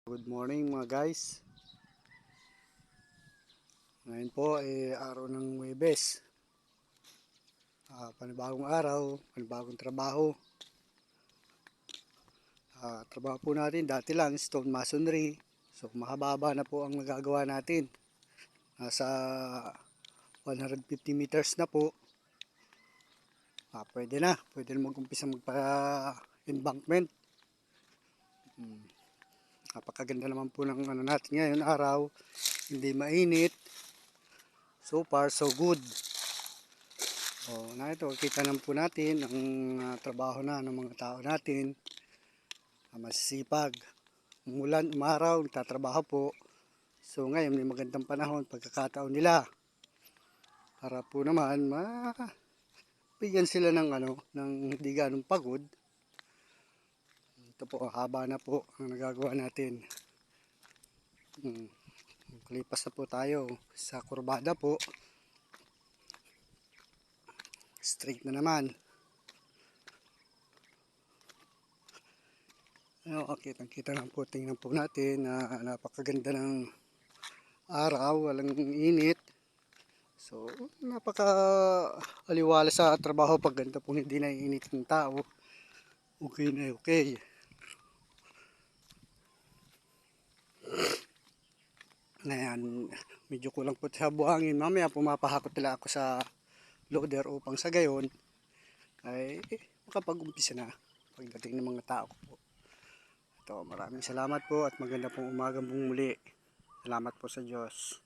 Good morning mga guys. Ngayon po ay araw ng Huwebes. Panibagong araw, panibagong trabaho. Trabaho po natin dati lang stone masonry. So mahaba na po ang nagagawa natin. Nasa 150 meters na po. Pwede na mag-umpisa magpa-embankment. Napakaganda naman po ng natin ngayon araw. Hindi mainit. So far so good. Ito, kita naman po natin ang trabaho na ng mga tao natin. Masisipag. Umulan, umaraw, nagtatrabaho po. So ngayon may magandang panahon, pagkakataon nila. Para po naman bigyan sila ng hindi ganong pagod. Ito po, haba na po ang nagagawa natin. Lipas na po tayo sa kurbada po. Straight na naman. Kita lang po, tingnan po natin na napakaganda ng araw, walang init. So, napaka-aliwala sa trabaho pag ganito pong hindi naiinit ng tao. Okay na okay. Ngayon, medyo kulang po sa buhangin. Mamaya pumapahakot nila ako sa loader upang sa gayon ay makapag-umpisa na pagdating ng mga tao po. Ito, maraming salamat po at maganda pong umagang muli. Salamat po sa Diyos.